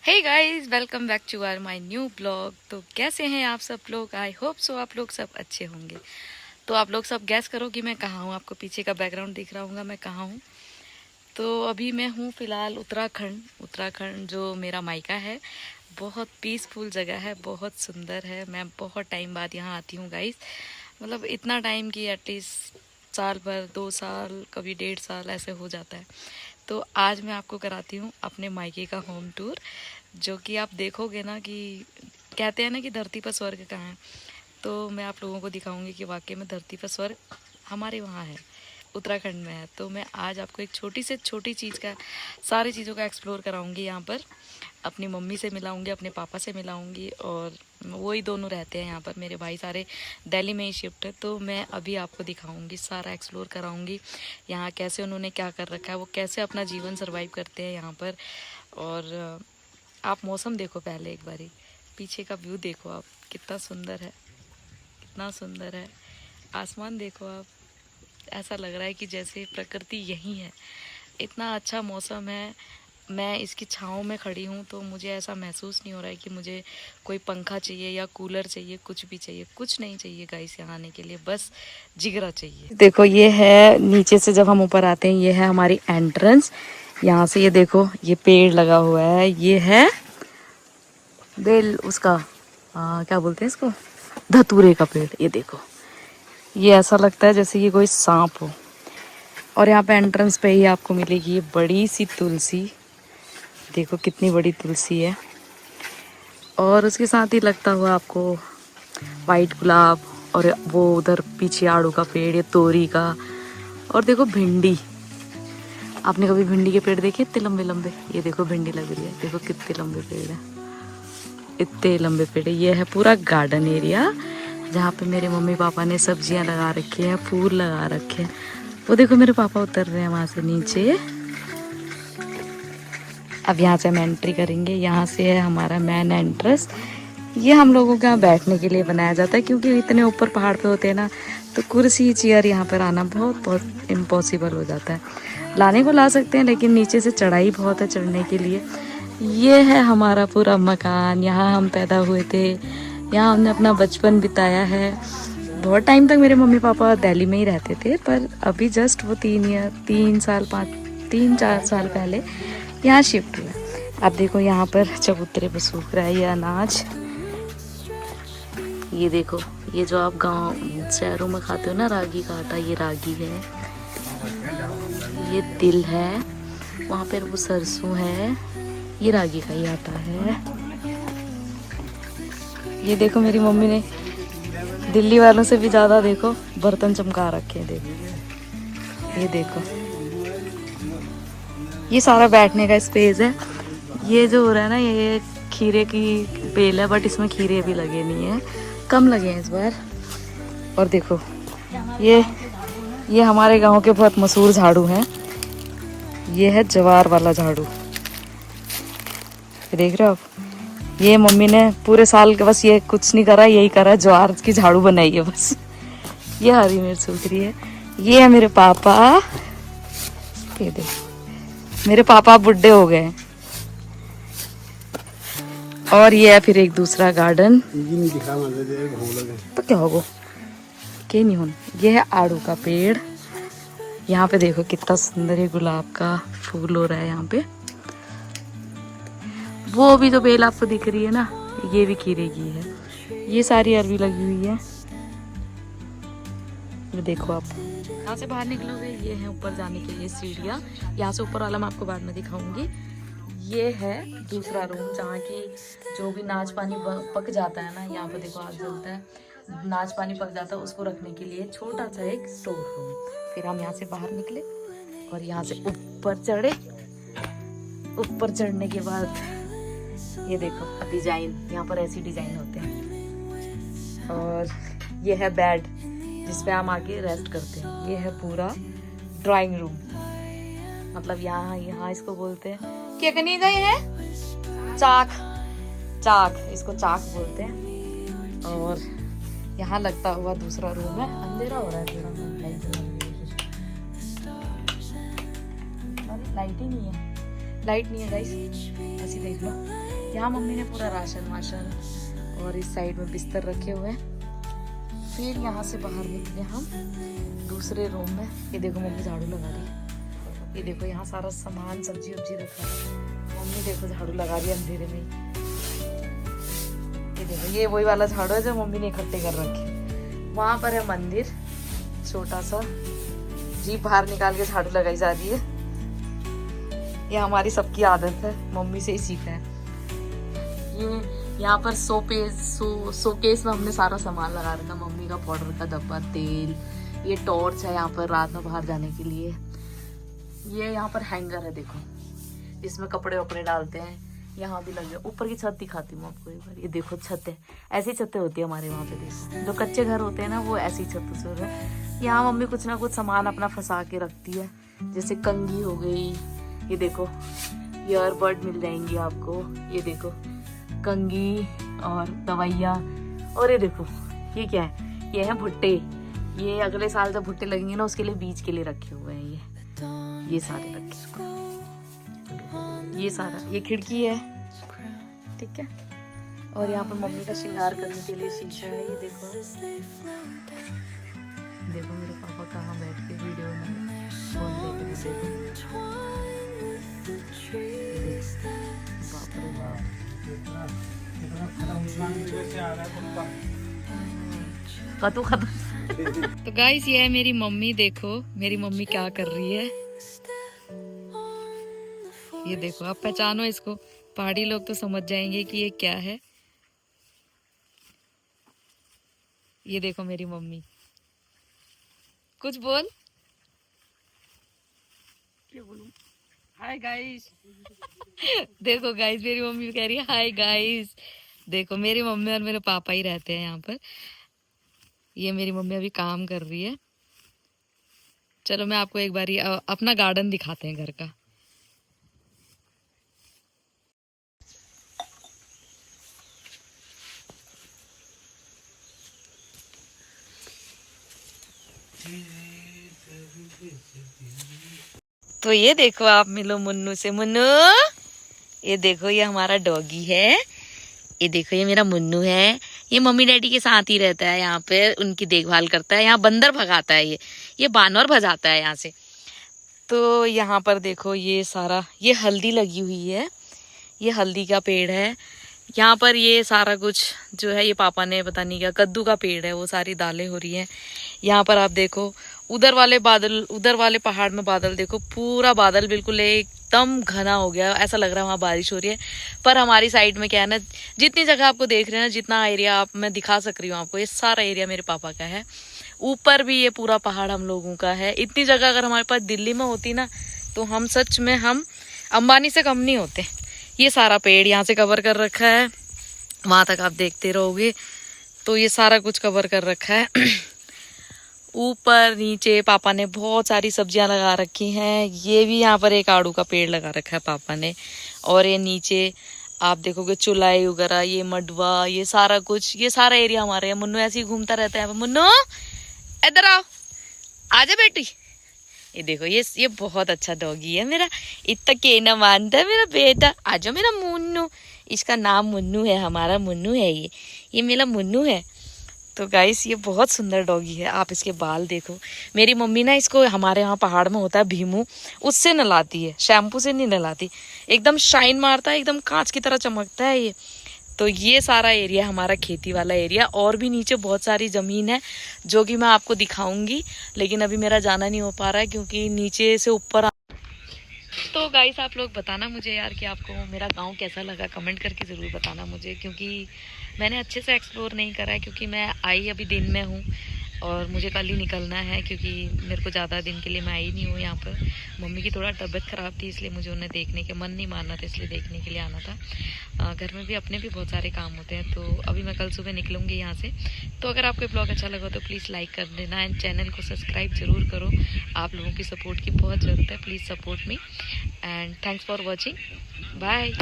Hey guys, welcome back to our my new blog. तो कैसे हैं आप सब लोग? आई होप सो आप लोग सब अच्छे होंगे। तो आप लोग सब गैस करो कि मैं कहाँ हूँ। आपको पीछे का बैकग्राउंड दिख रहा होगा, मैं कहाँ हूँ। तो अभी मैं हूँ फ़िलहाल उत्तराखंड। उत्तराखंड जो मेरा मायका है, बहुत पीसफुल जगह है, बहुत सुंदर है। मैं बहुत टाइम बाद यहाँ आती हूँ गाइस। मतलब इतना टाइम कि एटलीस्ट साल भर, 2 साल, कभी 1.5 साल ऐसे हो जाता है। तो आज मैं आपको कराती हूँ अपने मायके का होम टूर, जो कि आप देखोगे ना कि कहते हैं ना कि धरती पर स्वर्ग कहाँ है। तो मैं आप लोगों को दिखाऊंगी कि वाकई में धरती पर स्वर्ग हमारे वहाँ है, उत्तराखंड में है। तो मैं आज आपको एक छोटी से छोटी चीज़ का, सारी चीज़ों का एक्सप्लोर कराऊंगी यहाँ पर। अपनी मम्मी से मिलाऊंगी, अपने पापा से मिलाऊंगी, और वही दोनों रहते हैं यहाँ पर। मेरे भाई सारे दिल्ली में ही शिफ्ट है। तो मैं अभी आपको दिखाऊंगी, सारा एक्सप्लोर कराऊंगी यहाँ कैसे उन्होंने क्या कर रखा है, वो कैसे अपना जीवन सर्वाइव करते हैं यहाँ पर। और आप मौसम देखो पहले एक बारी, पीछे का व्यू देखो आप, कितना सुंदर है, कितना सुंदर है। आसमान देखो आप, ऐसा लग रहा है कि जैसे प्रकृति यहीं है। इतना अच्छा मौसम है। मैं इसकी छाँव में खड़ी हूँ तो मुझे ऐसा महसूस नहीं हो रहा है कि मुझे कोई पंखा चाहिए या कूलर चाहिए, कुछ भी चाहिए, कुछ नहीं चाहिए गाइस यहाँ आने के लिए, बस जिगरा चाहिए। देखो ये है नीचे से जब हम ऊपर आते हैं, ये है हमारी एंट्रेंस। यहाँ से ये देखो, ये पेड़ लगा हुआ है, ये है बेल उसका, क्या बोलते हैं इसको, धतूरे का पेड़। ये देखो, ये ऐसा लगता है जैसे ये कोई सांप हो। और यहाँ पे एंट्रेंस पे ही आपको मिलेगी ये बड़ी सी तुलसी। देखो कितनी बड़ी तुलसी है। और उसके साथ ही लगता हुआ आपको वाइट गुलाब, और वो उधर पीछे आड़ू का पेड़, ये तोरी का। और देखो भिंडी, आपने कभी भिंडी के पेड़ देखे इतने लंबे लंबे? ये देखो भिंडी लग रही है, देखो कितने लंबे पेड़ है, इतने लंबे पेड़ है। ये है पूरा गार्डन एरिया जहाँ पे मेरे मम्मी पापा ने सब्जियां लगा रखी हैं, फूल लगा रखे हैं। वो देखो मेरे पापा उतर रहे हैं वहां से नीचे। अब यहाँ से हम एंट्री करेंगे। यहाँ से है हमारा मेन एंट्रेंस। ये हम लोगों के यहाँ बैठने के लिए बनाया जाता है, क्योंकि इतने ऊपर पहाड़ पे होते हैं ना, तो कुर्सी चेयर यहाँ पर आना बहुत बहुत इम्पॉसिबल हो जाता है। लाने को ला सकते हैं, लेकिन नीचे से चढ़ाई बहुत है चढ़ने के लिए। ये है हमारा पूरा मकान, यहाँ हम पैदा हुए थे, यहाँ हमने अपना बचपन बिताया है। बहुत टाइम तक मेरे मम्मी पापा दिल्ली में ही रहते थे, पर अभी जस्ट वो 3 4 साल पहले यहाँ शिफ्ट हुआ। अब देखो यहाँ पर चबूतरे पर सूख रहा है ये अनाज। ये देखो, ये जो आप गांव शहरों में खाते हो ना रागी का आटा, ये रागी है। ये तिल है, वहाँ पर वो सरसों है, ये रागी का ही आटा है। ये देखो मेरी मम्मी ने दिल्ली वालों से भी ज्यादा देखो बर्तन चमका रखे हैं। देखो ये देखो, ये सारा बैठने का स्पेस है। ये जो हो रहा है ना, ये खीरे की बेल है, बट इसमें खीरे भी लगे नहीं है, कम लगे हैं इस बार। और देखो ये हमारे गांव के बहुत मशहूर झाड़ू हैं। ये है जवार वाला झाड़ू, देख रहे हो आप? ये मम्मी ने पूरे साल के बस ये कुछ नहीं करा, यही करा, ज्वार की झाड़ू बनाई है बस। ये हरी मिर्च सूख रही है। ये है मेरे पापा, ये देखो मेरे पापा बुढ़े हो गए। और ये है फिर एक दूसरा गार्डन, तो क्या होगा के नहीं हो। ये है आड़ू का पेड़। यहाँ पे देखो कितना सुंदर है, गुलाब का फूल हो रहा है यहाँ पे। वो भी जो बेल आपको दिख रही है ना, ये भी खीरे की है। ये सारी अरबी लगी हुई है। ये देखो आप यहाँ से बाहर निकलोगे, ये है ऊपर जाने के लिए सीढ़ियाँ। यहाँ से ऊपर वाला मैं आपको बाद में दिखाऊंगी। ये है दूसरा रूम, जहाँ की जो भी नाच पानी पक जाता है ना, यहाँ पे देखो आग जलता है, नाच पानी पक जाता है, उसको रखने के लिए छोटा सा एक स्टोर रूम। फिर हम यहाँ से बाहर निकले और यहाँ से ऊपर चढ़े। ऊपर चढ़ने के बाद ये देखो डिजाइन, यहाँ पर ऐसी डिजाइन होते हैं। और ये है बेड जिसपे हम आके रेस्ट करते हैं। ये है पूरा ड्राइंग रूम, मतलब यहाँ इसको बोलते हैं, क्या करनी गए हैं, चाक, चाक, इसको चाक बोलते हैं। और यहाँ लगता हुआ दूसरा रूम है। अंधेरा हो रहा है थोड़ा, लाइट ही नहीं है, लाइट नहीं है गाइस, ऐसी देख लो। यहाँ मम्मी ने पूरा राशन वाशन और इस साइड में बिस्तर रखे हुए हैं। फिर यहाँ से बाहर निकले हम दूसरे रूम में। ये देखो मम्मी झाड़ू लगा रही है। ये देखो यहाँ सारा सामान सब्जी वब्जी रखा है। मम्मी देखो झाड़ू लगा रही है अंधेरे में। ये देखो ये वही वाला झाड़ू है जो मम्मी ने इकट्ठे कर रखे। वहाँ पर है मंदिर छोटा सा। जीप बाहर निकाल के झाड़ू लगाई जा रही है। ये हमारी सबकी आदत है, मम्मी से ही सीखा है। ये यहाँ पर शोकेस में हमने सारा सामान लगा रखा। मम्मी का पाउडर का डब्बा, तेल, ये टॉर्च है यहाँ पर रात में बाहर जाने के लिए। ये यहाँ पर हैंगर है देखो, इसमें कपड़े वपड़े डालते हैं। यहाँ भी लगे। ऊपर की छत दिखाती हूँ आपको एक बार। ये देखो छत है, ऐसी छतें होती है हमारे वहाँ पे। देखो जो कच्चे घर होते हैं ना वो ऐसी छत से है। यहाँ मम्मी कुछ ना कुछ सामान अपना फंसा के रखती है, जैसे कंघी हो गई। ये देखो ईयरबड मिल जाएंगी आपको। ये देखो कंघी और दवाइयाँ। और ये देखो ये क्या है, ये है भुट्टे। ये अगले साल जब भुट्टे लगेंगे ना उसके लिए बीज के लिए रखे हुए हैं। ये सारे रखे, ये सारा। ये खिड़की है, ठीक है। और यहाँ पर मम्मी का श्रृंगार करने के लिए शीशा है। ये देखो देखो मेरे पापा कहाँ बैठ के वीडियो में फोन देख रहे। बाप रे बाप। तो गाइस ये है मेरी मम्मी। देखो मेरी मम्मी क्या कर रही है। ये देखो, आप पहचानो इसको। पहाड़ी लोग तो समझ जाएंगे कि ये क्या है। ये देखो मेरी मम्मी, कुछ बोल। क्या बोलूं? Hi guys. देखो गाइस मेरी मम्मी कह रही है हाय गाइस। देखो मेरी मम्मी और मेरे पापा ही रहते हैं यहाँ पर। ये मेरी मम्मी अभी काम कर रही है। चलो मैं आपको एक बार अपना गार्डन दिखाते हैं घर का। तो ये देखो, आप मिलो मुन्नू से। मुन्नू ये देखो, ये हमारा डॉगी है। ये देखो ये मेरा मुन्नू है। ये मम्मी डैडी के साथ ही रहता है, यहाँ पे उनकी देखभाल करता है। यहाँ बंदर भगाता है, ये बानर भजाता है यहाँ से। तो यहाँ पर देखो ये सारा, ये हल्दी लगी हुई है। ये हल्दी का पेड़ है यहाँ पर। ये सारा कुछ जो है ये पापा ने पता नहीं क्या, कद्दू का पेड़ है, वो सारी दालें हो रही हैं। यहाँ पर आप देखो उधर वाले बादल, उधर वाले पहाड़ में बादल देखो, पूरा बादल बिल्कुल एकदम घना हो गया। ऐसा लग रहा है वहाँ बारिश हो रही है। पर हमारी साइड में क्या है ना, जितनी जगह आपको देख रहे हैं ना, जितना एरिया आप मैं दिखा सक रही हूँ आपको, ये सारा एरिया मेरे पापा का है। ऊपर भी ये पूरा पहाड़ हम लोगों का है। इतनी जगह अगर हमारे पास दिल्ली में होती ना तो हम सच में हम अंबानी से कम नहीं होते। ये सारा पेड़ यहाँ से कवर कर रखा है, वहां तक आप देखते रहोगे तो ये सारा कुछ कवर कर रखा है। ऊपर नीचे पापा ने बहुत सारी सब्जियां लगा रखी हैं। ये भी यहाँ पर एक आड़ू का पेड़ लगा रखा है पापा ने। और ये नीचे आप देखोगे चुलाई वगैरह, ये मडवा, ये सारा कुछ, ये सारा एरिया हमारे है। मुन्नू ऐसे ही घूमता रहता है। मुन्नू इधर आओ, आजा बेटी। ये देखो ये बहुत अच्छा डॉगी है मेरा। इतना कहना मानता है मेरा बेटा। आजा मेरा मुन्नू। इसका नाम मुन्नू है, हमारा मुन्नू है ये मेरा मुन्नू है। तो गाइस ये बहुत सुंदर डॉगी है। आप इसके बाल देखो। मेरी मम्मी ना इसको, हमारे यहाँ पहाड़ में होता है भीमू, उससे नहलाती है, शैम्पू से नहीं नहलाती। एकदम शाइन मारता है, एकदम कांच की तरह चमकता है ये। तो ये सारा एरिया हमारा खेती वाला एरिया। और भी नीचे बहुत सारी ज़मीन है जो कि मैं आपको दिखाऊंगी, लेकिन अभी मेरा जाना नहीं हो पा रहा है क्योंकि नीचे से ऊपर। तो गाइस आप लोग बताना मुझे यार कि आपको मेरा गांव कैसा लगा, कमेंट करके ज़रूर बताना मुझे, क्योंकि मैंने अच्छे से एक्सप्लोर नहीं करा है। क्योंकि मैं आई अभी दिन में हूँ और मुझे कल ही निकलना है, क्योंकि मेरे को ज़्यादा दिन के लिए मैं आई नहीं हूँ यहाँ पर। मम्मी की थोड़ा तबीयत ख़राब थी, इसलिए मुझे उन्हें देखने के मन नहीं मानना था, इसलिए देखने के लिए आना था। घर में भी अपने भी बहुत सारे काम होते हैं। तो अभी मैं कल सुबह निकलूँगी यहाँ से। तो अगर आपको ब्लॉग अच्छा लगा तो प्लीज़ लाइक कर देना एंड चैनल को सब्सक्राइब ज़रूर करो। आप लोगों की सपोर्ट की बहुत ज़रूरत है। Please support me and thanks for watching. Bye.